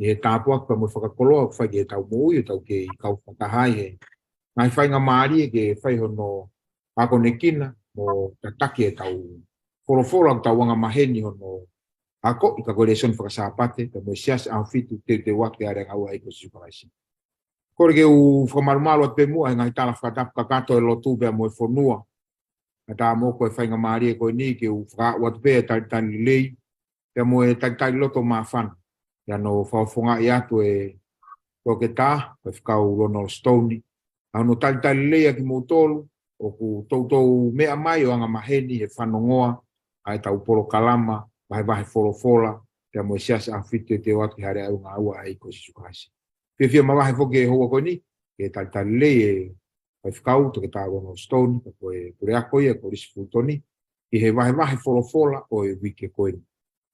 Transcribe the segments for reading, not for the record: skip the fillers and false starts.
I he tapuaki pa mo whakakoloa whai ke tau mo ui tau ke I kau whakahai he. Ngai whai ngā maari ke whai hono ako ne kina mo tataki e tau whorofora tau wanga maheni hono ako I ka koe Lesoni whakasapate, ka mo sias au fitu te wake are ngau ai ko Sihova. Kore ke u whamarumaru at pe mua, ngai tala whakatapu ka kato e lotu bea mo e whonua. Ka tā mō koe whainga maari e koe ni ke u whaka wat pe e talitali lei, bea mo e talitali loto maa whana. Ia no whawhonga I atu e toke tā, koe whakau lono stoni. Au no talitali lei a kimoutolu, o ku toutou mea mai o anga maheni e whanongoa, ai tau polo kalama, vahe wholofola, bea mo e siasa a fitu e te watu hare au ngā ua ai ko Sihova. Whiwhia mawahe whoke e hoa koe ni, ke talitali lei e whakau toke tā lono stoni, koe kure ako ia, koe risi futoni, I he vahe wholofola o e wike koe ni.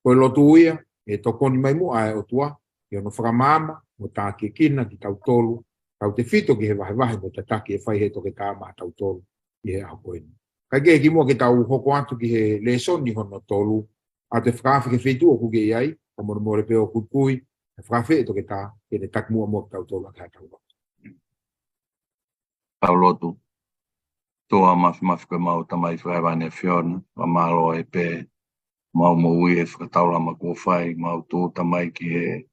Koe lotu uia, e tokoni mai mua ai o tua, I ono whakamama, mo tā ke kina ki tautolu, tau te whito ki he vahe mo tataki e whai he toke tā maa tautolu I he au koe ni. Kai ke ki mua ke tau hoko atu ki he Lesoni hono tolu, a te whakawhi ke whitu o kuke iai, o mono more pe o kukui, e whakawhi e toke tā, ke ne tak mua ki tautolu a kai tau. Paulotu, toa mafi koe mau tamai whaewane whiona, wa malo e pe, mau mo ui e whakataula ma kua whai, mau tū tamai ki he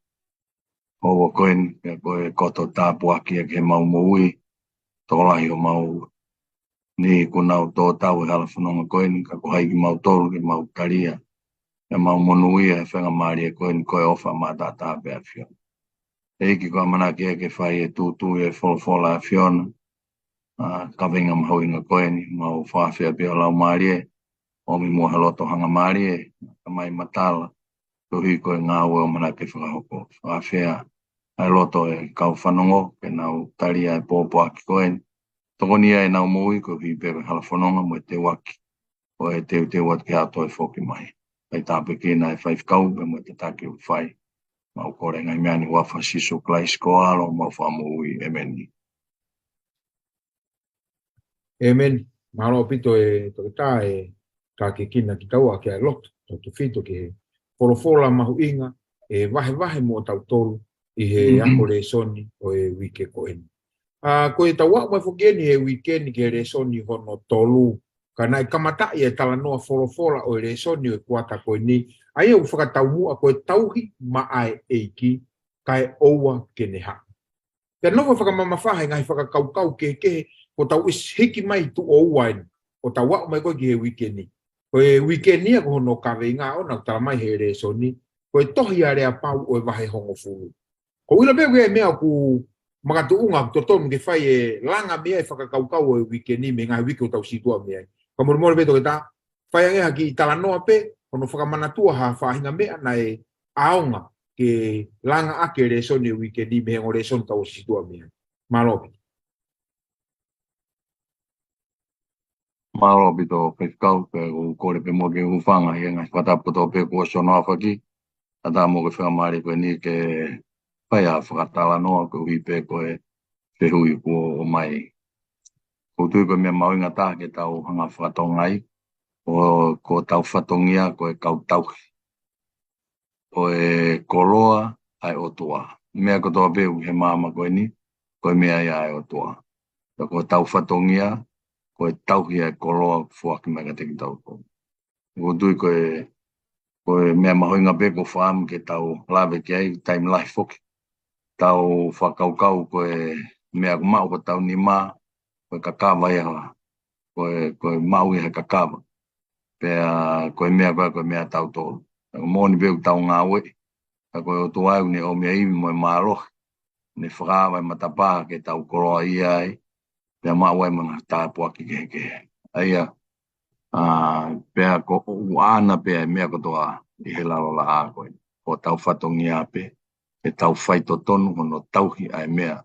hoa koen, kia koe koto tapuaki e ke mau mo ui, tōlahi o mau ni kunau tō tau e hala whanonga koen, ka kohai ki mau tolu ki mau taria, e mau monu ui e whenga maari e koen, koe ofa ma tā tā pēr whiona. Eiki koe manaki e ke whai e tūtū e wholofola e whiona, ka venga mahoinga koe ni, mau whawhia pia lau maari e, o mi mua haloto hanga maari e, ka mai matala, Tohi koe ngā ue o manake whakahoko, whawhia, ai loto e kau whanongo, ke nau taria e pōpoaki koe ni, tokoni e nau mui ko hi pepe hala whanonga mo e te waki, o e te wat ki ato e whoki mai. Ai tāpe kina e whaifkau, pe mo e te taki u whai, mau kore ngai meani wafa siso klais ko alo, mau whamui e meni. Amen. Malo pito e toke tā e ka ke kina ki taua ke ai loto, tau te whito ke wholofola mahu inga, e vahe mo tautolu I he ako Lesoni o e wike koe ni. Ko e taua mai whokeni he wikeni ke Lesoni hono tolu, ka nai kamatai e tala noa wholofola o e Lesoni o e Kuata koe ni, ai e u whakatau mua ko e Tauhi ma ai eiki, ka e oua ke neha. Te noa whakamama whahe ngai whakakaukau ke ko tau is hiki mai tu o uain, o tau wau mai koe ki he wikeni. Ko e wikeni a ko hono kawe ngā o nau tala mai he Lesoni, ko e Tohi Aleapau o e Vahehongofulu. Ko ila peo ke mea ku makatu unga to tonu ke whai e langa mea e whakakaukau o e wikeni me ngā wiki o tau situa mea. Ka moro pe toke tā, whai angeha ki tala noa pe, hono whakamanatua ha whahinga mea na e aonga ke langa ake Lesoni o wikeni me hengo Lesoni tau situa mea. Malopi. Malo pito whaifkau, pe u kore pe mo ke uwhanga, i ngai whatapu tō pe kua sono awhaki, a tā mo ke whakamari koe ni ke whai a whakatala noa ko hui pe koe whihui kua o mai. Ko tui koe mea mauinga tā ke tau hanga whakatongai, ko tau whatongia koe kau Tauhi. O e koloa ai o tua. Mea ko tō pe he māma koe ni, koe mea ia ai o tua. Ko tau whatongia, ko e Tauhi e koloa fuaki mai ka teki tau ko. Ko tui koe mea mahoinga pe ko whaam ke tau lawe ki ai, time life foki. Tau whakaukau koe mea ko mau ko tau ni maa, koe kakaava ia, koe mau ia kakaava. Pea koe mea tau tolu. Mōni pe tau ngā ue, koe o tuai ni o mea iwi mo e mālohi. Ni whakaava e matapa ke tau koloa ia ai. Pea mawai mana tapuaki ke. Aia, pea ko uana pea mea kotoa I he lalola a koe. Ko tau whatongi ape, e tau whaito tonu hono Tauhi ai mea.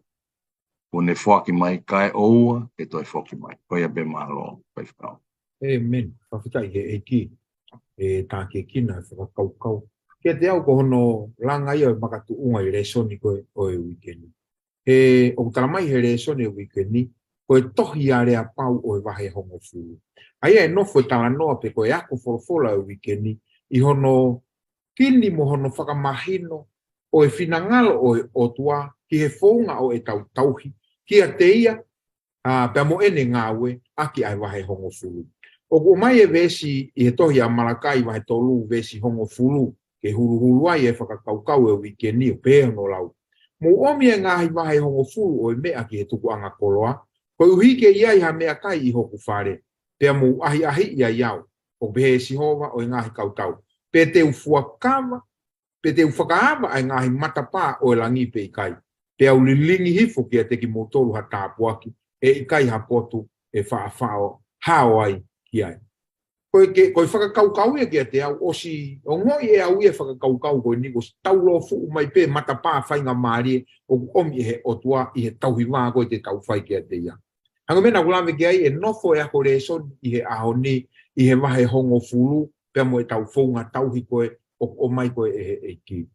Ko ne whaki mai kai oua, e toi whaki mai. Koe a pe malo, koe whakau. Amen. Whawhitai he eki, e tā ke kina, whakakaukau. Kia te au ko hono langa ia makatu unga I Lesoni koe o e wikeni. He, o talamai he Lesoni o wikeni, ko e Tohi Aleapau o e Vahehongofulu. Aia e nofo e tala noa pe ko e ako wholofola o wikeni, I hono kini mo hono whakamahino, o e finangalo o e otua ki he founga o e tauhi kiate ia pe mo ene ngawe aki ai Vahehongofulu. O ko mai e vesi i he tohi a Malakai vahe tolu vesi hongofulu ke huru ai e whakakaukau e wikeni o pehe no lau. Mo omi e ngāhi Vahehongofulu o e mea ki he tukunga koloa, koeuhi ke iai ha mea kai i hoku fale, pea mo ahiahi ia iau, o pehe Sihova o e ngāhi kautau. Pe te ufuakava, pe te fakaava ai ngāhi matapa o e langi pe ikai. Peau lilingi hifo kiate kimoutolu ha tapuaki, e ikai ha potu e whaafao hao ai ki ai. Koe whakakaukau e kia te au, o si o ngoi e au e whakakaukau koe ni, o si taulo fu mai pe matapa whainga maari, o omi e he otua i he tauhi wā koe te tau whai kia te ia. Hanga mena kulame ki ai e nofo e ako Lesoni i he aho ni, i he Vahehongofulu, pia mo e tau whaunga tauhi koe, o mai koe e ki.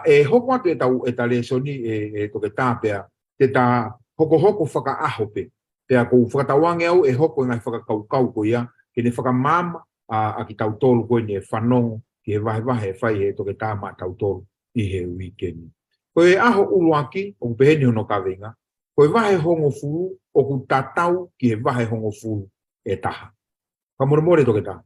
E hoko atu e tau e ta Lesoni e toke tāpea, te tā hoko whaka aho pe, pia kou whakatawange au e hoko ngai whakakaukau koe ia, ke ne whakamama a ki tautolu koe ne whanongo ki he vahe whai he toke tāma tautolu i he weekend. Koe aho uluaki o peheni hono kawenga, koe Vahehongofulu o ku tatau ki he Vahehongofulu e taha. Ka more toke taha.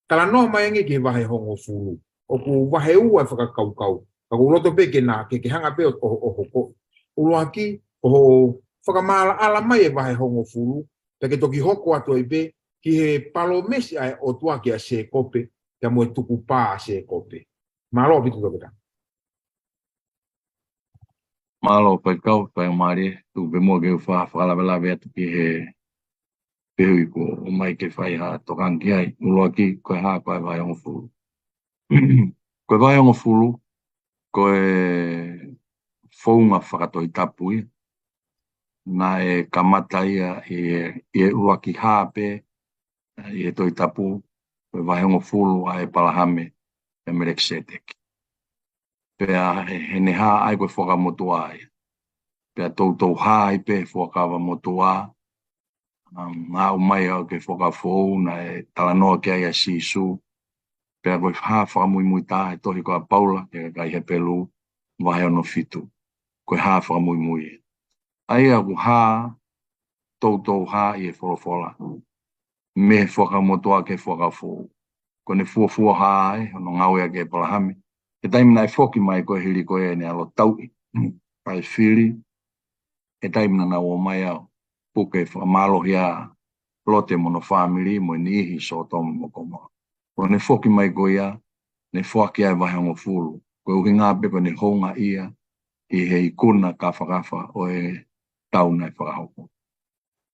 Tala noa mai ki he Vahehongofulu o ku vaheu ai whakakaukau. Ka ku roto pe ke nā ke hanga pe o hoko. Uluaki o whakamala ala mai e Vahehongofulu pe ke toki hoko atu i pe ki he palomesi ai o tua ki a se kope, kia mo e tuku pā a se kope. Malo pitu toke ta. Malo pai kau pai mari tu be mo ge fa la vet ki he peau ko o mai ke fai ha tokan ki ai ulo ki ko ha ko Vahehongofulu. Ko Vahehongofulu ko e founga whakatoi tapui na e kamata ia i e ua ki hape i e toi tapu ko Vahehongofulu a e palahame e mereksetek. Pea he neha ai koe whakamotua ai. Pea tautou hai pe whakaava motua. Ngā umai au ke whakafou na e talanoa ke ai a sisu. Pea koe whakamui tā e tohi koa paula ke kai he pelu Vahehongofulu. Koe whakamui. Ai aku tautou i e wholofola. Me whakamotua ke whakafou. Ko ne fuafua ai, no ngaue ke palahame. E taimina e whoki mai koe hiri koe ne alo Tauhi. Pai whiri. E taimina na o mai au. Puke whakamalohi a lote mono family mo ni ihi so tomu mo koma. Ko ne whoki mai koe ia, ne whoki ai Vahehongofulu. Koe uhi ngā pepe ne honga ia, i he ikuna ka whakafa o e tau nei whakahoko.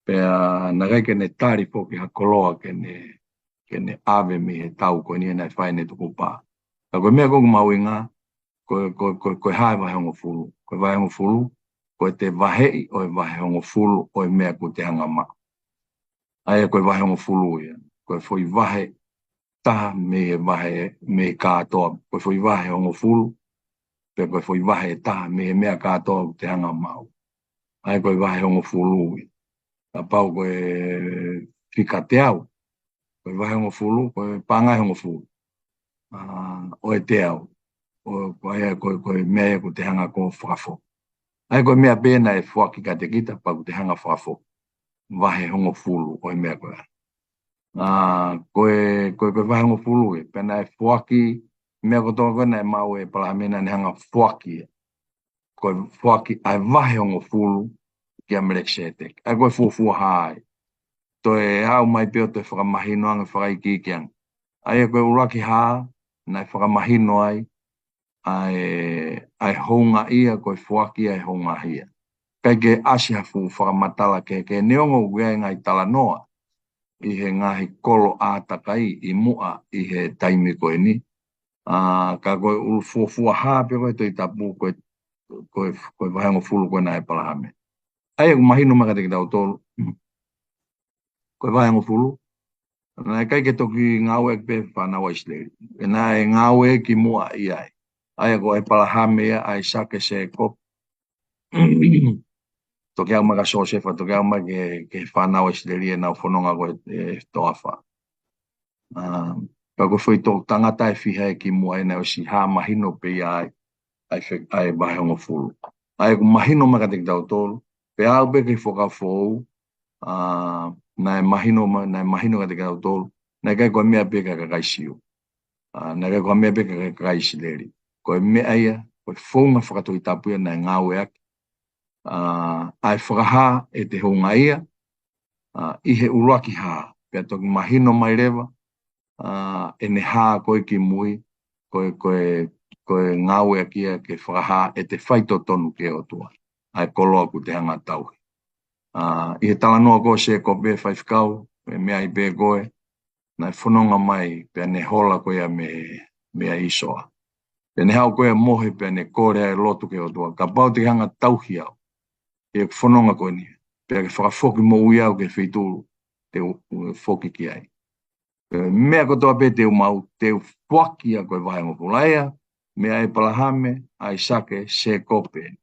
Pea nagaike ne tari poki ha koloa ke ne ave mi he tau koe ni nei whai ne tuku pā. Ka koe mea koku mauinga, koe hae Vahehongofulu. Koe Vahehongofulu, koe te vahei o e Vahehongofulu o e mea ko te hanga ma. Aia koe Vahehongofulu ia. Koe foi vahe taha me vahe me kātoa. Koe foi Vahehongofulu, pe koe foi vahe taha me mea kātoa te hanga mau. Aia koe Vahehongofulu ia. Aleapau koe kikate au. Koe Vahehongofulu, koe Pangahehongofulu. O e te au. Koe mea ko te hanga ko whakafo. Ai koe mea pēna e whaki ka te kita pa ko te hanga whakafo. Vahehongofulu o e mea koe. Koe Vahehongofulu e pēna e whaki mea ko toa koe nei mau e palahamena ne hanga whaki. Koe whaki ai Vahehongofulu ki a mereksetek. Ai koe fuafua hai. Toi hau mai peo te whakamahino anga whakaikikiang. Ai koe uraki haa na whakamahino ai ai honga ia koe whaki ai honga hia. Kai ke asihafu whakamatala ke neongo ue ngai tala noa i he ngahi kolo takai i mua i he taimi koe ni. Ka koe ulufuafua haa pe koe toi tapu koe Vahehongofulu koe na e palahame. Ai mahino maka te kitau tolu. Koe Vahehongofulu. Nā kai ke toki ngāue pe whanau aisleri. Nā e ngāue ki mua i ai. Ai ko e palahame ia ai sake se kop. Toki au maka sosefa, toki au maka ke whanau aisleri e nau whanonga koe e toawha. Ka koe whai tō tangata e whiha e ki mua e nau si hā mahino pe i ai. ai Vahehongofulu. Ai ku mahino maka te tautolu, peau pe ke whakafou, nai mahino ka te tautolu, nai kai koe mea pe ka kaisiu. Nai kai koe mea pe ka kaisileri. Koe mea ia, koe whaunga whakatoi tapuia nai ngāwe aki. Ai whakaha e te honga ia, i he uruaki ha, pia toki mahino mai rewa, e ne ha koe ki mui, koe ngāwe akia ke whakaha e te whaito tonu ke o tua. Ai koloa ku te hanga Tauhi. I he talanoa ko se ko be whaifkau, mea i be goe, nai whanonga mai pia ne hola koe mea isoa. Pia ne hau koe mohe pia ne kore ai lotu ke o tua. Ka pau te hanga Tauhi au. E whanonga koe ni. Pia ke whakafoki mo ui au ke whituru te whoki ki ai. Mea kotoa pe te umau, te whaki a koe Vahehongofulu aia, mea e palahame, ai sake se kope.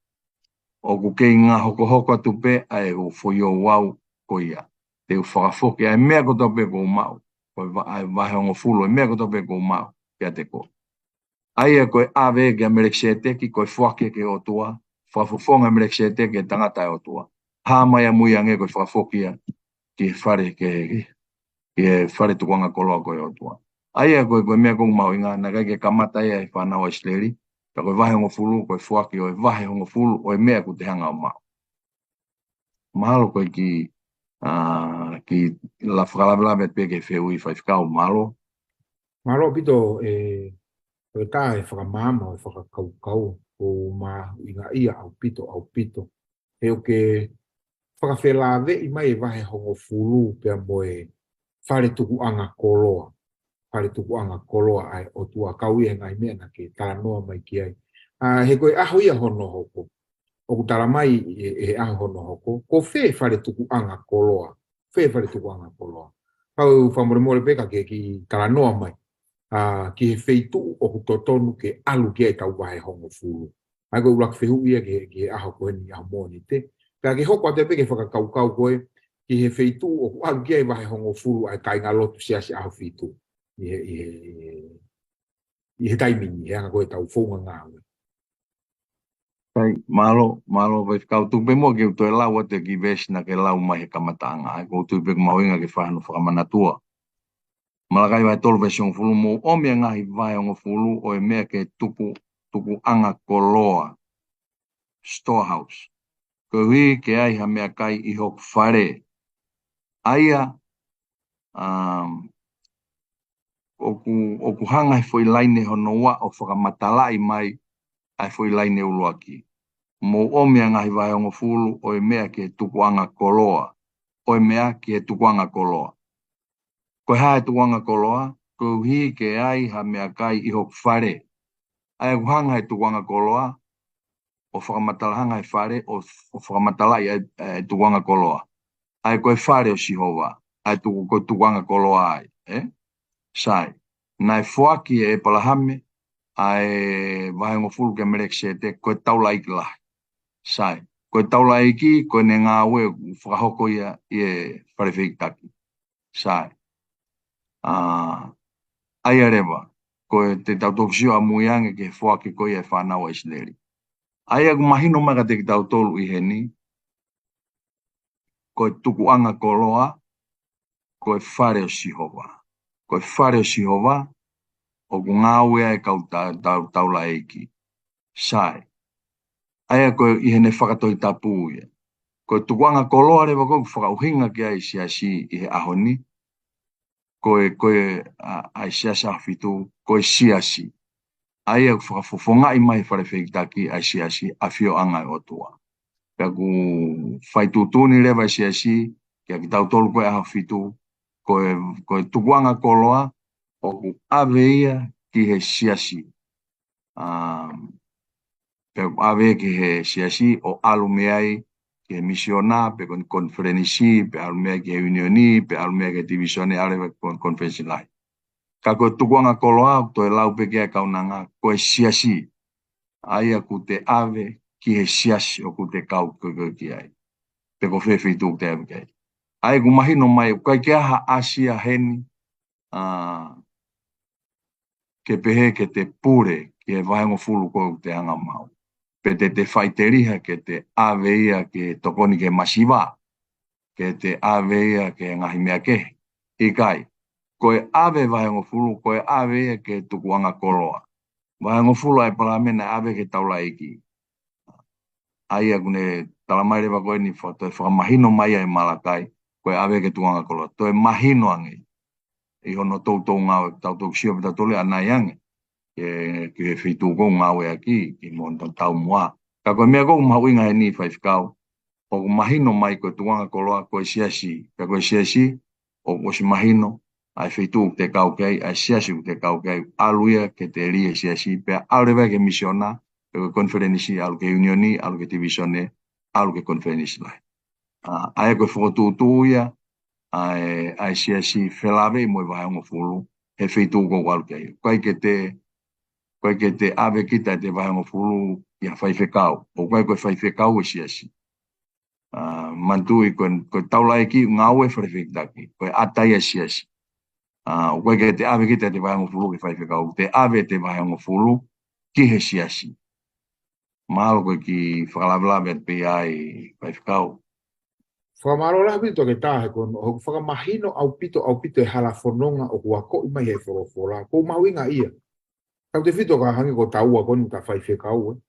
O ku kei ngā hoko atu pe, ai u whoio wau ko ia. Te whakafoki ai mea kotoa pe ko umau, koe Vahehongofulu, mea kotoa pe ko umau, kia te ko. Aia koe ave ke Amerikse ki koe whaki ke o tua, whafufonga Amerikse ke tangata e o tua. Hāmai a mui ange koe whakafokia ki whare ke whare tukunga koloa koe o tua. Aia koe mea kong mau inga, na kai ke kamata ia e whanau a Isleri, ka koe Vahehongofulu, koe whaki o e Vahehongofulu, o e mea ku te hanga o mau. Mahalo koe ki la whakalawelawe pe ke wheui whaifkau, mahalo. Mahalo pito koe tā e whakamama o e whakakaukau o mā inga ia au pito. He o ke whakawhelawe i mai e Vahehongofulu pia mo e whare tukuanga koloa. Whare tukuanga koloa ai o tua kau ia ngai mea na ke talanoa mai ki ai. He koe aho ia hono hoko. O ku tala mai e aho hono hoko. Ko whare tukuanga koloa. Whare tukuanga koloa. Kau whamoremore peka ke ki talanoa mai. Ki he wheitu o ku totonu ke alu ki ai tau Vahehongofulu. Ai koe urak whehu ia ke aho koe ni aho mōni te. Pea ke hoko ate peke whakakaukau koe, ki he wheitu o ku alu ki ai Vahehongofulu ai kai ngā lotu seasi aho whitu. I he taimini, he anga koe tau whaunga ngāwe. Kai, malo, vai kau tu pe mo ke to e lau te ki vesna ke lau mai he kamatanga. Ai ko tu pe mauinga ke whahanu whakamanatua. Malakai vai tolu Vahehongofulu mo o mea ngāhi Vahehongofulu o e mea ke tuku anga koloa. Storehouse. Koeuhi ke ai ha mea kai I hoku fale. Aia, o ku hanga I foi laine honoa o whakamatalai mai ai foi laine uluaki. Mo o mea ngahi Vahehongofulu o e mea ke tukuanga koloa. O e mea ke tukuanga koloa. Koe hae tukuanga koloa, koeuhi ke ai ha mea kai I hoku fale. Ai ku hanga I tukuanga koloa, o whakamatalahanga I fale, o whakamatalai ai tukuanga koloa. Ai koe fale o Sihova, ai koe tukuanga koloa ai. Sai, nai whoaki e palahame, ai Vahehongofulu ke Amerikse koe taula iki lahi. Sai, koe taula iki, koe ne ngā ue whakahoko ia I e wharewhikitaki. Sai. Aia rewa, koe te tautokisio a muiange ke whoaki koe e whanau a Isleri. Aia ku mahino maka te ki tautolu I he ni, koe tukuanga koloa, koe whare o Sihova. Koe whare o Sihova, o ku ngā ue e kau taula eiki. Sai. Aia koe I he ne whakatoi tapu ia. Koe tukuanga koloa rewa koe whakauhinga ki ai siasi I he ahoni. Koe ai siasi awhitu, koe siasi. Aia whakafofonga I mai wharewhikitaki ai siasi a whio anga o tua. Pea ku whaitutuni rewa siasi, kia ki tautolu koe awhitu, koe tukuanga koloa, o ku ave ia ki he siasi. Pe ave ki he siasi o alumeai ki he misiona, pe konferenisi, pe alumeai ki he unioni, pe alumeai ki he divisione, alewe konferensi lai. Ka koe tukuanga koloa, to e lau pe kia kaunanga, koe siasi. Aia ku te ave ki he siasi o ku te kau koe ki ai. Pe ko whewhitu te ave kai. Ai ku mahino mai, kai kia ha Asia heni, ke pehe ke te pure ke Vahehongofulu ko te anga mau. Pe te whaiteriha ke te aveia ke tokoni ke masiwa, ke te aveia ke ngahi mea ke, ikai. Koe ave Vahehongofulu, koe aveia ke tukunga koloa. Vahehongofulu ai palamena ave ke taula iki. Aia kune talamai rewa koe ni whakamahino mai ai Malakai, koe ave ke tukunga koloa. Toe mahino ange. I hono tautou ngāwe, tautou siwa pita tole anai ange. Ke whitu ko ngāwe aki, ki monta tau mua. Ka koe mea kou mahuinga he ni whaifkau. O mahino mai koe tuanga koloa koe siasi. Ka koe siasi, o si mahino, ai whitu te kau kei, ai siasi te kau kei, aluia ke te rie siasi, pea alurewa ke misiona, pe koe konferenisi, alu ke unioni, alu ke divisione, alu ke konferenisi lai. Ai koe whakotutu ia, ai siasi whelawe mo i Vahehongofulu, he whitu ko alu kei. Koe ke te ave kita te Vahehongofulu ia whaifekau. O koe whaifekau e siasi. Mantui koe taulai ki ngāwe whawhiktaki. Koe atai e siasi. O koe ke te ave kita te Vahehongofulu ki whaifekau. Te ave te Vahehongofulu ki he siasi. Mahalo koe ki whakalawelawe pe ai whaifekau. Whamaro la pito ke tahe kono, o whakamahino au pito e hala whanonga o kua ko imai he whorofola. Ko mahuinga ia. Kau te whito ka hangi ko taua kono ka whaifekau.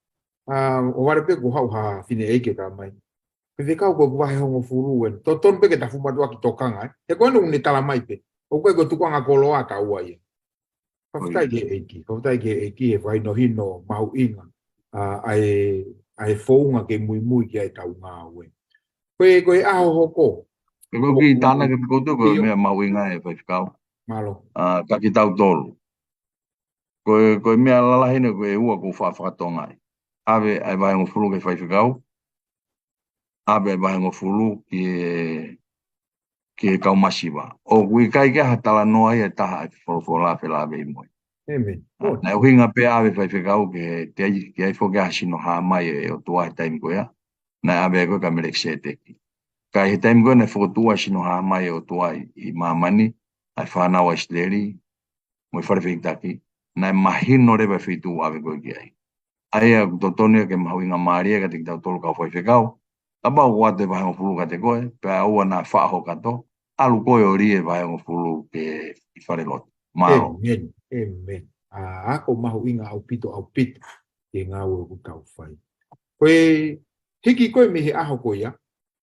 O ware pe ko hau ha whine eike ka mai. Pe kau ko Vahehongofulu. Ton pe ke ta fumatu aki tokanga. E koe nungu ni tala mai pe. O koe ko tukunga koloa taua ia. Kawhitai ke eiki e whainohino mahuinga. Ai whounga ke mui ki ai tau ngā ue. Koe aho hoko. E koe ki tāna ke pikotu koe mea mahuinga e whaifekau. Malo. Ka ki tau tolu. Koe mea lalahine koe ua ko whakatongai. Ave ai Vahehongofulu ke whaifekau. Ave ai Vahehongofulu ki e kau masiwa. O kui kai ke hatala noa ia taha ai wholofola whelawe i moi. Amen. Nai uhinga pe ave whaifekau ke ai whoke hasino haa mai e o tua he taimi koea. Nai ave koe ka merek se teki. Ka he taimi koe nai whokotua hasino haa mai e o tua i maamani. Ai whanau a isleri. Moi wharewhiktaki. Nai mahino rewa whitu ave koe ki ai. Aia kutotonia ke mahuinga maaria ka te kitau tolu kau whaifekau. Tapa o wate Vahehongofulu ka te koe. Pea ua na whaaho kato. Alu koe o rie Vahehongofulu ke i wharelot. Malo. Amen. Ako mahuinga au pito. Ke ngā ue ku tau whai. Koe hiki koe me he aho koe ia.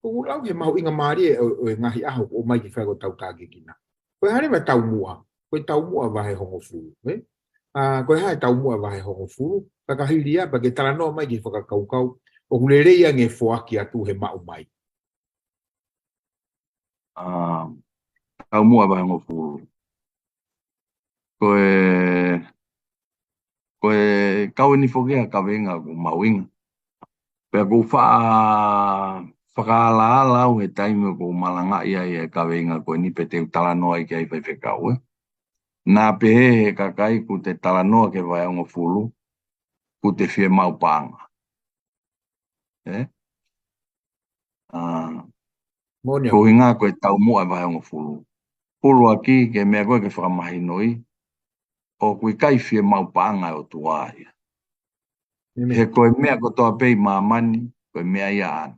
Ko lau he mahuinga maaria o ngahi aho o mai ki whaiko tau tāke kina. Koe hare mai tau mua. Koe tau mua Vahehongofulu. Koe hae tau mua Vahehongofulu. Kakahiri apa ke tala noa mai ki whakakaukau. O hulereia nge whoaki atu he mau mai. Tau mua Vahehongofulu. Koe kau ni whokea ka venga ko mauinga. Pea ko whakaala au he taimi ko Malakai ai e ka venga ko ni pe te tala noa i ki ai whaifekau. Nā pehe he kakai ku te tala noa ke Vahehongofulu. Ku te whie mau pānga. Ko hinga koe tau mua Vahehongofulu. Pulu aki ke mea koe ke whakamahinoi. O kui kai whie mau pānga o tuāia. He koe mea ko toa pei mamani, koe mea ia ana.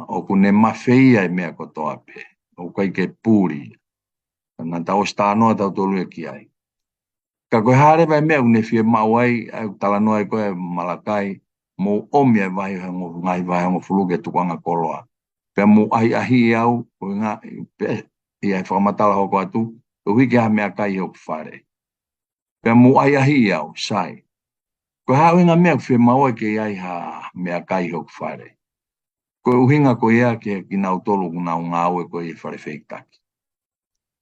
O kune mawhia e mea ko toa pei. O kai ke pūri. Nā tau stānoa tau tolu e ki ai. Ka koe hare vai mea une whie mau ai, au tala noa e koe Malakai, mo omi e Vahehongofulu ke tukunga koloa. Pea mo ahiahi au, koe ngā, i ai whakamatala hoko atu, o hiki ha mea kai hoku whare. Pea mo ahiahi au, sai. Koe hao inga mea whie mau e ke iai ha mea kai hoku whare. Koe uhinga koe ia ke ki nau tolu ku nau ngāu e koe i whare wheiktaki.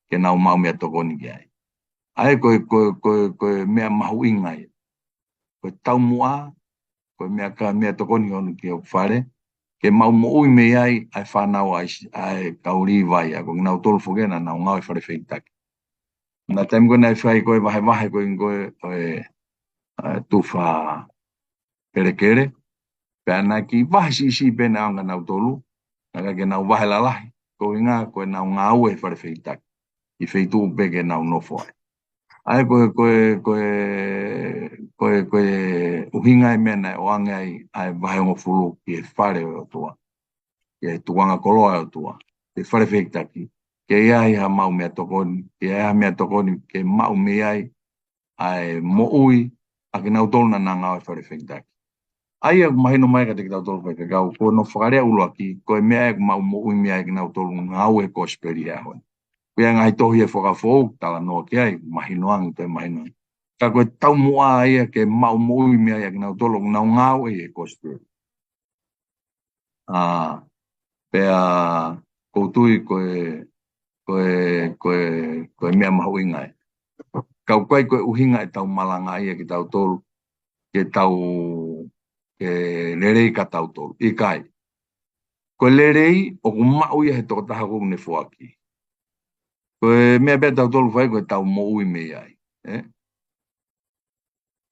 Ke nau mau mea tokoni ki ai. Ai koe mea mahu inga ia. Koe tau mua, koe mea tokoni honu ki hoku whare. Ke mau mo ui me ai whanau ai kauri vai a koe nau tolu whokena nau ngāu e whare wheiktaki. Nā taim koe nai whai koe vahe koe tuwha perekere. Pea nā ki vahe si pēne aonga nau tolu. Nā ke nau vahe lalahi. Ko inga koe nau ngāu e whare wheiktaki. I wheitu peke nau nofo ai. Ai koe uhinga e mena o angai ai Vahehongofulu ki e fale o tua. Ke tukunga koloa o tua. Ke fale feitaki. Ke iai ha mau mea tokoni. Ke iai ha mea tokoni. Ke mau mea ai mo ui. A ke nau tolu na ngau e fale feitaki. Ai e mahino mai ka te ki tau tolu fai kakau. Ko no whakarea ulo aki. Ko e mea e mau mo ui mea e ki nau tolu ngau e kosperi a hoi. Pea ngai tohi e whakafou, tala noa ki ai, mahinoang te mahinoang. Ka koe tau mua ia ke mau mui mea ia ki nau tolo, nau ngau e kosperi. Pea koutui koe mea mahu ingai. Kau kai koe uhinga e tau malanga ia ki tau tolu, ke lerei ka tau tolu, ikai. Koe lerei, o ku mau ia he toko taha kou ne fuaki. Koe mea bea tau tolu fai koe tau mo ui mea ai.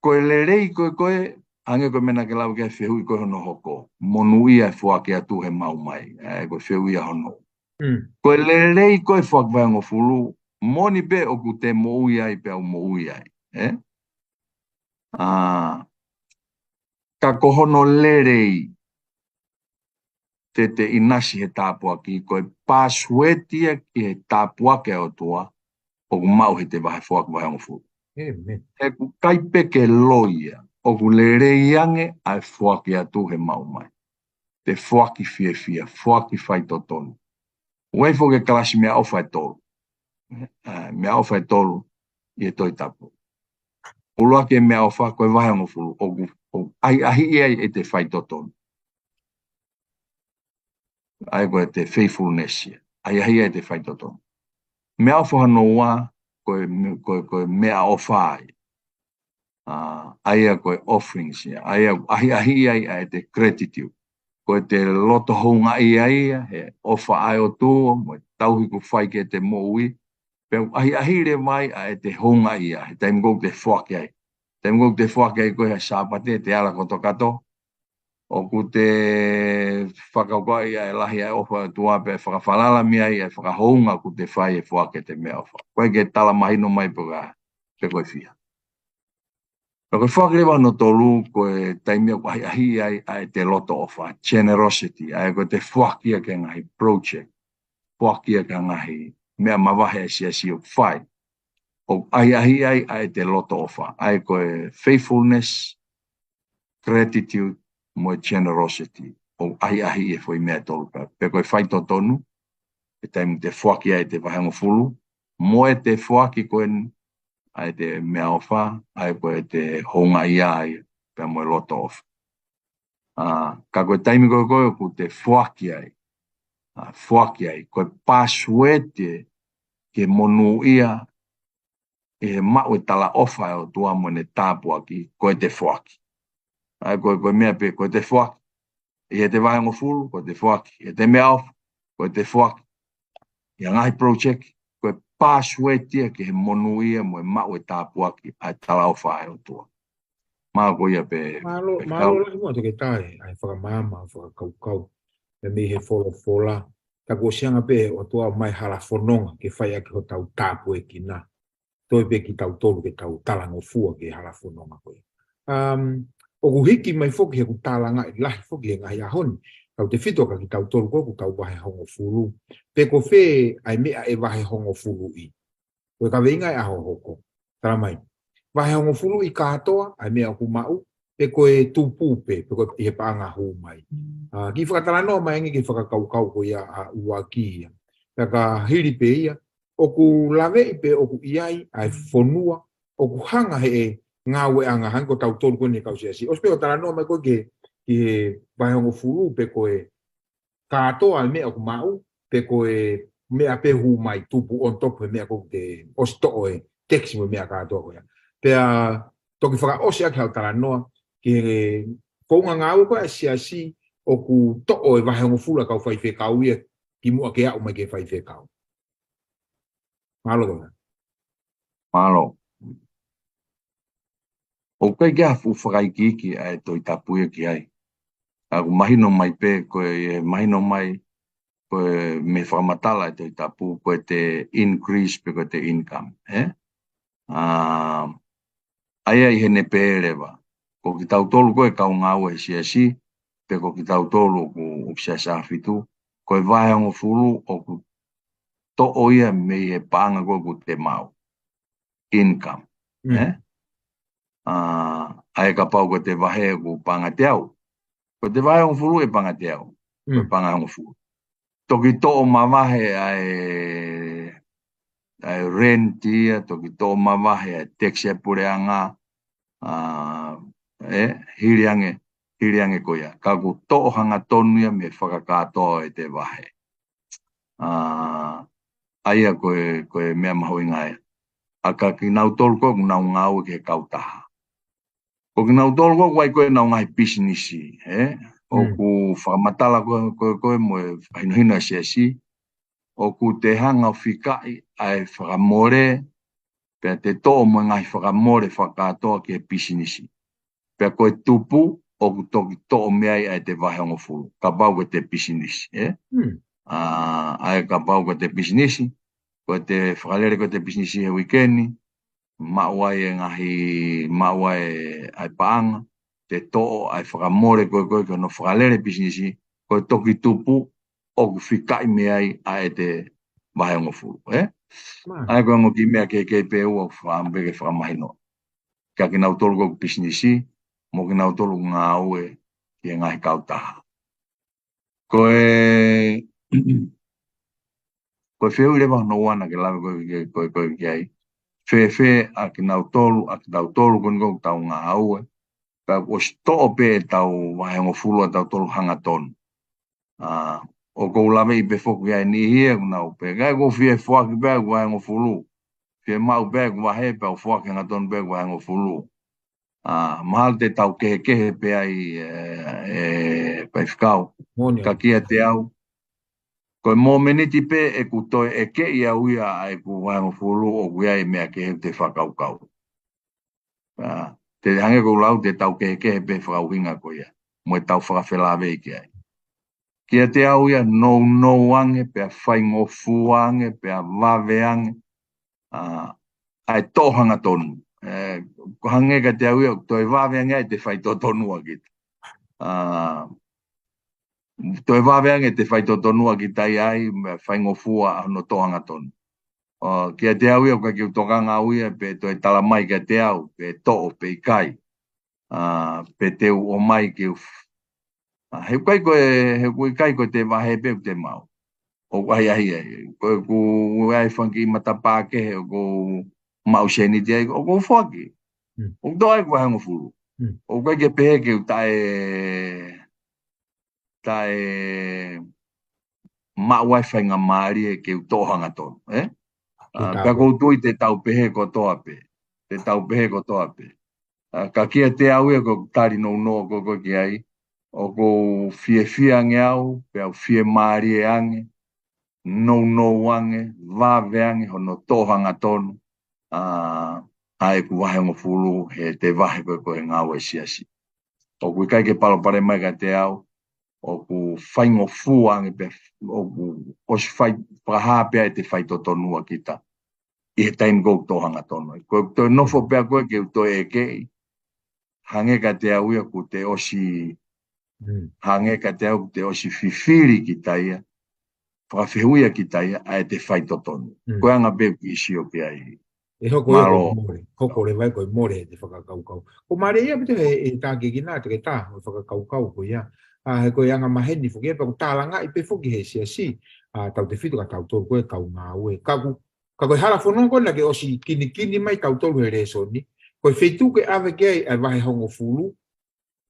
Koe lerei koe, ange koe mena ke lau kia whihui koe hono hoko. Monu ia e fuaki atu he mau mai. Koe whihui a hono. Koe lerei koe fuak Vahehongofulu, moni be o ku te mo ui ai peau mo ui ai. Ka kohono lerei te inasi he tapuaki, koe pāsuetia ki he tapuaki o tua, o ku mau he te vahe fuak Vahehongofulu. He ku kaipe ke loia, o ku lerei ange ai fuaki atu he mau mai. Te fuaki fia, fuaki fai totonu. Uai fo ke kalasi mea o fai tolu. Mea o fai tolu i e toi tapu. Ulua ke mea o fai koe Vahehongofulu, o ahiahi ai e te fai totonu. Ai koe te faithfulness ia. Ahiahi ai te fai totonu. Mea o fai noa koe mea o fai. Aia koe offerings ia. Ahiahi ai te gratitude. Koe te loto hounga ia, he ofa ai o tō, mo tauhi ku whai ke te moui, pēu ahi re mai a e te hounga ia, he taimgou te whake ai. Taimgou te whake ai koe ha sāpate, te ala koto kato, o ku te whakaukai ai lahi ai ofa tua pe whakawhalala mea ai, whakahounga ku te whai e whake te mea ofa. Koe ke tala mahino mai peka, pe koe whia. Koe whakerewa no tolu, koe taimia ko ahi ai te loto ofa, generosity, ai koe te whakia ke ngahi project, whakia ke ngahi mea mawahe si o whai. O ahi ai te loto ofa, ai koe faithfulness, gratitude, mo generosity. O ahi e foi mea tolu ka. Pe koe whai to tonu, e taimi te whakia e te Vahehongofulu, mo e te whaki koe ai te mea ofa, ai koe te honga ia ai, pia moe loto ofa. Ka koe taimi koe ku te whuaki ai, koe pāsuete ke monu ia, e mau e tala ofa o tua moe tapuaki, koe te whuaki. Ai koe mea pe, koe te whuaki, e te Vahehongofulu, koe te whuaki, e te mea ofa, koe te whuaki. Ia ngahi project, koe pāsuetia ke he monu ia moe mau e tapuaki, ai tala ofa ai o tua. Maa koe ia pe Malo la mo te tai ai whakamama whakaukau me me he fola ka ko sianga pe o toa mai hala fononga ke whai aki ho tau tāpu e ki nā toi pe ki tau tolu ke tau talango fua ke hala fononga koe o ku hiki mai foki he ku talanga i lahi foki he ngai ahoni tau te whito ka ki tau tolu ko ku tau Vahehongofulu pe ko whe ai mea e Vahehongofulu i koe ka weinga e aho hoko tara mai Vahehongofulu i katoa ai mea ku mau pe koe tupupe, pe koe he paanga hou mai. Ki whakatalanoa mai ngi ki whakakaukau ko ia a uaki ia. Pea ka hiri pe ia, o ku lawe i pe o ku iai ai whonua, o ku hanga he ngā ue anga hanko tau tolu koe ni kausiasi. Os pe o talanoa mai koe ki he Vahehongofulu pe koe katoa ai mea ku mau, pe koe mea pe hu mai tupu on top he mea koe te ostoo e teksi mo mea katoa koe. Pea toki whakaose aki hau talanoa, ke kounga ngā ua koe si o ku to'o e Vahehongofulu kau whai whekau ia ki mua ke au mai ke whai whekau. Mahalo kona. Mahalo. O kai kia fu whakai ki ai toi tapuia ki ai. Aku mahino mai pe, koe mahino mai, koe me whakamatala ai toi tapu, koe te increase pe koe te income. Aia I hene pērewa. Ko ki tautolu koe kau ngāua si, pe ko ki tautolu ku upsiasa fitu, koe Vahehongofulu o ku to'o ia me I paanga koe ku te mau. Income. Ai ka pau ko te vahe ku panga te au. Ko te Vahehongofulu e panga te au. Ko panga hongofulu. Toki to'o mawahe ai rentia, toki to'o mawahe ai texe pureanga, hiriange koia. Ka ku to'o hanga tonu ia me whakakatoa te vahe. Aia koe mea mahoi ngai. Aka ki nau tolu koe ku nau ngau ke kautaha. Ko ki nau tolu koe koe nau ngai pisinisi. O ku whakamatala koe mo hino si. O ku te hanga o whikai ai whakamore. Pea te to'o mo ngai whakamore whakatoa ke pisinisi. Pea koe tupu o ku toki to'o meai ai te Vahehongofulu. Ka pau ko te pisinisi. Ai ka pau ko te pisinisi. Ko te whakalere ko te pisinisi he wikeni, mauai ngaahi, mauai ai paanga, te to'o ai whakamore koe no whakalere pisinisi, ko toki tupu o ku whikai meai ai te Vahehongofulu. Ai koe ngoki mea ke peau o whaambege whakamahino. Ka ki nau tolu ko pisinisi, mo ki nau tolu ngā ue ki ngāhi kautaha. Koe wheu lewa no wana ke lawe koe ki ai. Whe a ki nau tolu koe ngau tau ngā aue. Ka o sto'o pe tau Vahehongofulu a tau tolu hanga tonu. O kou lawe I pe foku ai ni hia nau pe. Kai ko whie whaki pe ku Vahehongofulu. Whie mau pe ku vahe pe o whaki hanga tonu pe ku Vahehongofulu. Mahal te tau kehe pe ai pai whikau. Ka kiate au. Koe mō meniti pe e ku toi e ke ia uia ai ku Vahehongofulu o kuia I mea ke te whakaukau. Te hange kou lau te tau ke pe whakauhinga ko ia. Mo e tau whakawhelawe I ke ai. Kia te au ia no ange, pea whaingofu ange, pea wawe ange. Ai tōhanga tonu. Ko hange ka te au ia, toi wawe ange ai te whaito tonua kita. Toi wawe ange te whaito tonua kita ai, whaingofua no tōhanga tonu. Kia te au ia, ka ki utokanga au ia, pe toi talamai ka te au, pe to'o, pe ikai. Pe te o mai ki he koe ikai ko te vahe pe te mau. O ahiahi. Ko ai whanki matapa ke o ko mau seni te ai, o ko whaki. O to ai ko Vahehongofulu. O koe ke pehe ke tae mau ai whainga maari ke utohanga tonu. Ka koutu I te tau pehe ko toa pe. Te tau pehe ko toa pe. Ka kia te au e ko tari no ko ki ai. O ko fie ange au, pe au fie maari e ange, no ange, wawe ange, hono tōhanga tonu, ai ku Vahehongofulu he te vahe koe ngāua siasi. O ku ikai ke palo pare mai ka te au, o ku whaingofu ange, pe o ku osi whaha pea te whaito tonua kita, I he taim kou tōhanga tonu. Koe toi nofo pea koe ke toi e kei, hange ka te au ia ku te osi hange ka te au te osi whiwhiri ki taia, whakawhihuia ki taia, ai te whaito tonu. Koe anga beu ki isi o ki ai. E hoko e more, hoko le vai koe more te whakakaukau. Ko mare ia pito e tāke ki nā te tā, o whakakaukau ko ia. He koe anga maheni whuki e pa ko tālanga I pe whuki he si. Tau te whitu ka tau tōru koe kau ngā ue. Ka koe hala whanong koe na ke osi kini mai tau tōru he Lesoni. Koe whetu ke awe ke ai Vahehongofulu,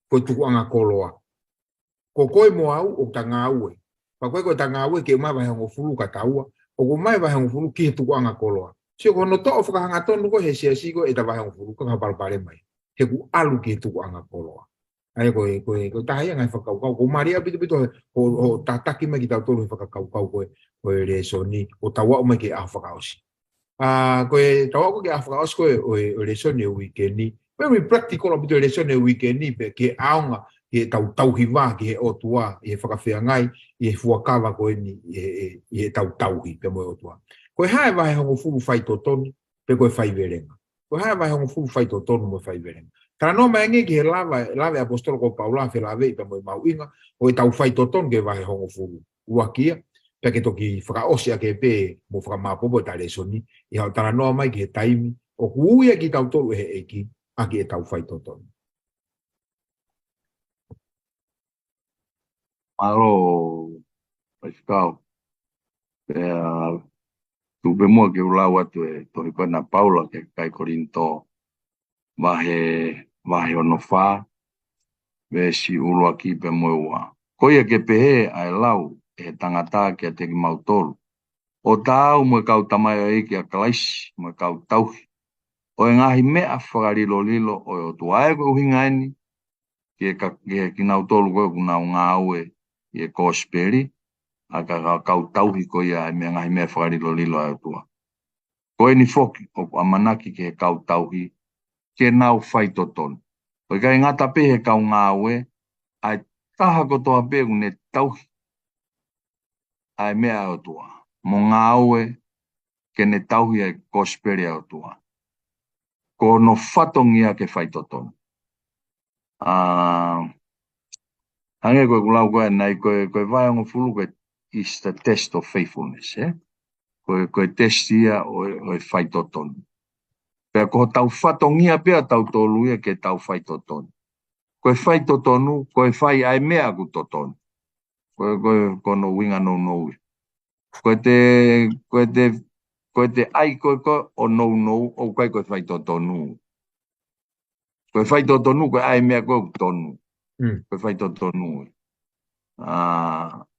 koe tukunga koloa. Ko koe mo au o ta ngā ue. Pa koe ta ngā ue ke mai Vahehongofulu ka taua. O ko mai Vahehongofulu ki he tukunga koloa. Sio ko no to'o whakahanga tonu ko he siasiko e ta Vahehongofulu ka kapalpare mai. He ku alu ki he tukunga koloa. Ai koe tahia ngai whakaukau. Ko maria pito o tataki mai ki tau tolu whakaukau koe Lesoni. O tawa o mai ki a whakaosi. Koe tawa ko ki a whakaosi koe o Lesoni o wikeni. Very practical o pito Lesoni o wikeni pe ke aonga I Tauhi wā ki he otua, I he whakawhia ngai, I he fuakaava koe ni, I he Tauhi pe moe otua. Koe hae Vahehongofulu whai tōtoni, pe koe whai verenga. Ko ha Vahehongofulu fai totonu mo fai vere. Tara no maingi ki he lava apostolo ko Paula fe lave i pa mo mauinga o e tau fai totonu ke Vahehongofulu. Ua kia, peke toki whakaosi a ke pe mo whakamapopo ta Lesoni, i hau tara no mai ki he taimi, o kuuia ki tau tolu he eki, a ki e tau fai totonu. Alo, Pascal, tu be mo ke ulau atu e Tohi pana Paula ke kai korinto vahe onofa, ve si ulua ki pe mo ua. Koia ke pehe ai lau e tangata ke te kimoutolu. O tau mo kau tamai o eki a kalaisi, mo kau Tauhi. O ngaahi mea whakarilo lilo o o tuae ko uhingaini, ke kinautolu ko kuna ngāue e kosperi, a kau Tauhi ko ia me ngaahi mea whakarilo lilo o tua. Ko ni foki o amanaki ke kau Tauhi, ke nau whai totonu. O kai ngata pehe kau ngāue, ai taha ko toa pegu ne Tauhi, ai mea o tua. Mo ngāue, ke ne Tauhi ai kosperi o tua. Ko no whatongia ke whai totonu. Hange koe kulau koe nei, koe Vahehongofulu koe is the test of faithfulness, eh? Koe testia o whai totonu. Pea ko tau whatongia pea tau toluia ke tau whai totonu. Koe whai totonu, koe whai ai mea ku totonu. Koe no winga no no. Koe te ai koe o no no, o koe whai totonu. Koe whai totonu, koe ai mea koe tonu. Koe whai totonu.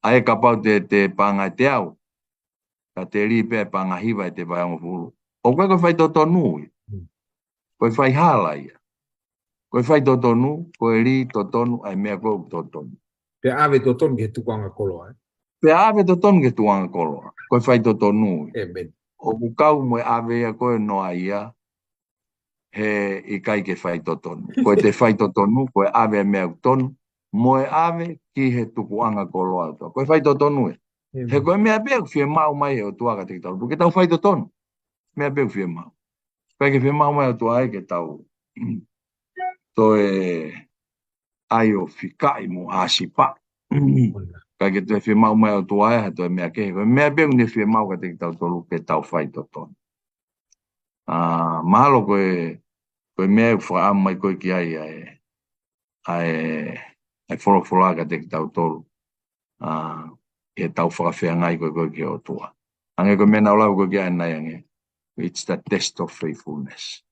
Ai ka pau te panga te au. Ka te ri pe panga hiva te Vahehongofulu. O koe whai totonu. Koe whai hala ia. Koe whai totonu, koe ri totonu, ai mea koe totonu. Pe ave totonu ke tukunga koloa. Pe ave totonu ke tukunga koloa. Koe whai totonu. Ben. O kukau mo ave ia koe noa ia, he ikai ke whai totonu. Koe te whai totonu, koe ave mea tonu, mo ave ki he tukunga koloa. Koe whai totonu e. He koe mea pēku whia mau mai o tuaka te tau. Ke tau whai totonu. Mea pēku whia mau. Pēku ke whia mau mai o tuaka ke tau. Toe ai o whikai mo hasipa. Ka ke te whia mau mai o tuaka, toe mea ke. Mea pēku ne whia mau ka te tau tolu ke tau whai totonu. Mahalo koe mea whaamu mai koe ki ai whorofora ka te tau tolu. E tau whakawhea ngai koe ki o tua. Ange koe mena olau koe ki ai nai ange. It's the test of faithfulness.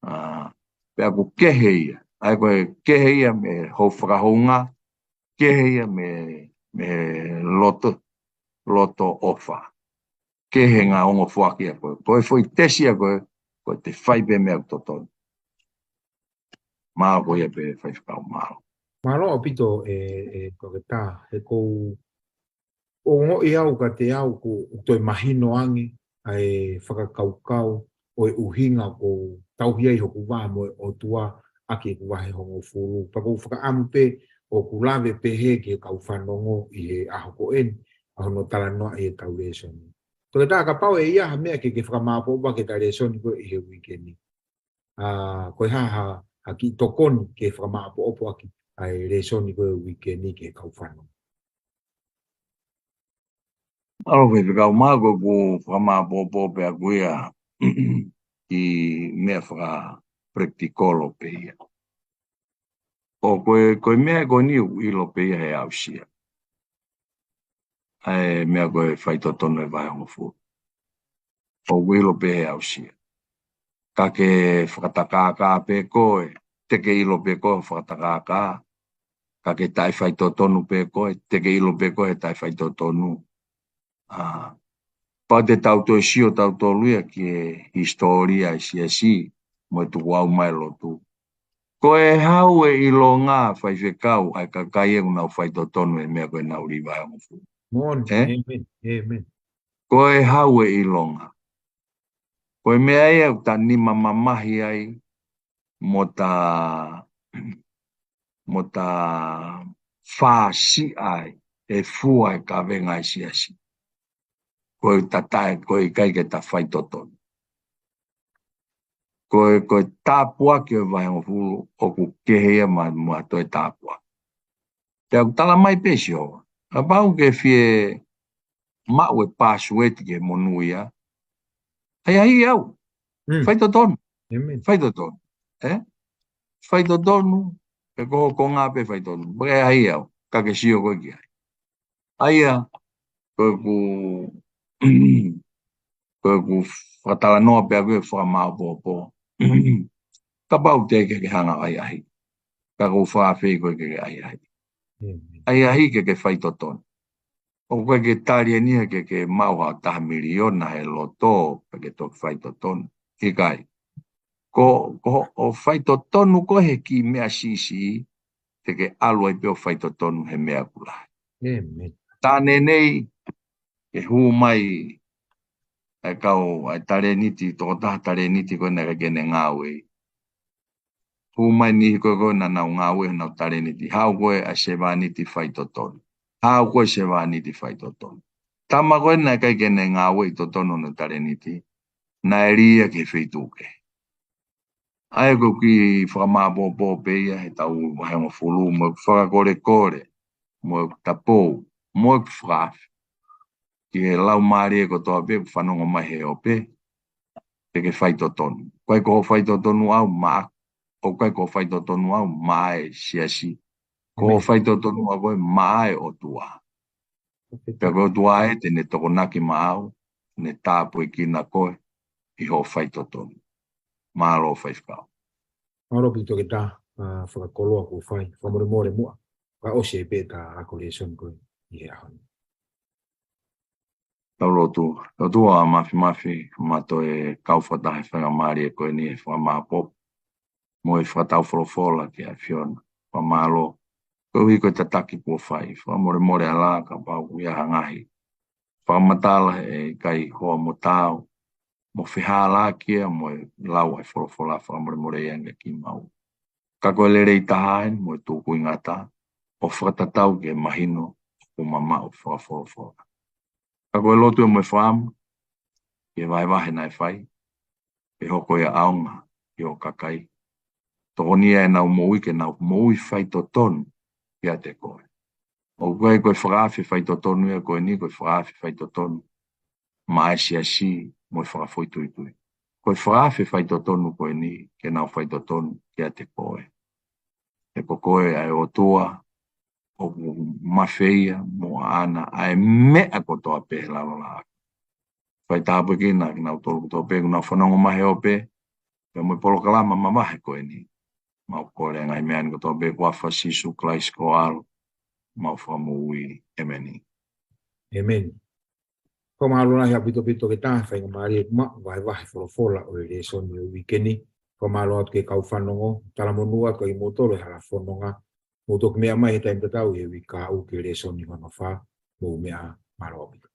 Pea ko kehe ia. Ai koe kehe ia me hou whakahonga. Kehe ia me loto ofa. Kehe ngā ongo whakia koe. Koe foi tesia koe. Koe te whaipe mea totonu. Mao koe ia pe whaifakau mao. Malo o pito koe tā, he kou o ngoi au ka te au ko toi mahino angi ai whakakaukau o e uhinga ko tauhi ai hoku wā mo o tua ake ku Vahehongofulu. Pako whakaamu pe o ku lawe pehe ke kau whanongo i he aho ko en, aho no tala noa e tau Lesoni. Toke tā ka pau e ia ha mea ke whakamāpo upa ke tau Lesoni ko i he wikendi. Koe ha ki tokoni ke whakamāpo upa ki ai Lesoni ko i wikendi ke kau whanongo. Alo koe whikau māko ko whamāpōpō pēr kuia ki mea whaka praktikolo pe ia. O koe mea koe niu ilo pe ia he ausia. Ai mea koe whaitotonu e Vahehongofulu. O ilo pe he ausia. Ka ke whakatakākā pe koe, teke ilo pe koe whakatakākā. Ka ke tai whaitotonu pe koe, teke ilo pe koe tai whaitotonu. Pa te tauto sio tauto luia ki e historia si mo tu wau mai lotu. Ko e hau e ilo ngā whai whekau ai ka kai e unau whai totonu e mea koe nau ri Vahehongofulu. Amen. Ko e hau e ilo ngā. Ko e mea e au ta nima mamahi ai mo ta whāsi ai e fua e ka venga i siasi. Ko e tatai, ko e kai ke ta whai totonu. Koe tapuaki o Vahehongofulu o ku kehea ma toi tapuaki. Te au tala mai pesi o. A pau ke fie mau e pasueti ke monuia. Ai au. Faito tonu. Faito tonu. Faito tonu. E ko ngā pe faito tonu. Baka ai au. Kake sio koe ki ai. Aia. Koe ku whatala noa pe a koe whamau po. Ka pau te ke hanga ahiahi. Ka ko whawhi koe ke ahiahi. Ahiahi ke whaito tonu. O koe ke tāria nia ke mauha taha miliona he loto pe ke tō whaito tonu. Ikai. Ko o whaito tonu ko he ki mea sisi te ke alua i peo whaito tonu he mea kula. Tāne nei ke hu mai e kau ai tare niti, tō taha tare niti koe nere kene ngāwe. Hu mai ni koe na nau ngāwe nau tare niti. Hau koe a sewa niti whaito tonu. Hau koe sewa niti whaito tonu. Tama koe na kai kene ngāwe i tō tonu na tare niti. Na e ria ke whituke. Ai ko ki whamāpōpō peia he tau Vahehongofulu mo whakakore mo tapou mo whaafi. Ki he lau maari e ko toa pe whanongo mai he o pe te ke whaito tonu. Koe ko whaito tonu au maa. O koe ko whaito tonu au maa e siasi. Ko whaito tonu au koe maa e o tua. Pea koe o tua e te ne toko naki maa au ne tāpu e kina koe i ho whaito tonu. Mālo whaifkau. Mālo pito ke tā whakakoloa ko whai. Whamore mua. Ka ose e pēta ako Lesoni koe i he ahoni. Tau rotu a mafi mato e kauwhatahe whangamari e koe ni e whamāpop. Mo e whatau wholofola ki a whiona. Whamālo. Koeuhi koe tataki kua whai. Whamore ala ka pau ia ngaahi. Whamatala e ikai hoa mo tau. Mo whihala kia mo e lau ai wholofola whamore ianga ki mau. Ka koe lere i tahaen mo e tūku i ngata. O whatatau ke mahino o mamau whawholofola. Ka koe lotu e mo e whaamu. Ke vahe na e whai. E hoko e aonga i o kakai. Tokonia e nau moui ke nau moui whaito tonu kiate koe. O koe whakaafi whaito tonu e koe ni koe whakaafi whaito tonu. Ma e si mo e whakafoituitui. Koe whakaafi whaito tonu koe ni ke nau whaito tonu kiate koe. E ko koe ai o tua o mawheia mo ana ai mea kotoa pehe lalala. Whai tapuaki na ki nau tolu kotoa pehe kuna whanongo mahe o pehe. Pea mo e polo kalama mamahe koe ni. Mau kore ngai mea ni kotoa pehe kua whasisu klais ko alo. Mau whamu ui emeni. Amen. Ko mālo nahi a pito ke tā whainga maari e kuma vahe wholofola o Lesoni o wikeni. Ko mālo atu ke kau whanongo. Tala monua ko kimoutolu e hala whanonga. Mo toku mea mai he taim tatau e wika au ke Lesoni whanawha. Mo mea mālo apito.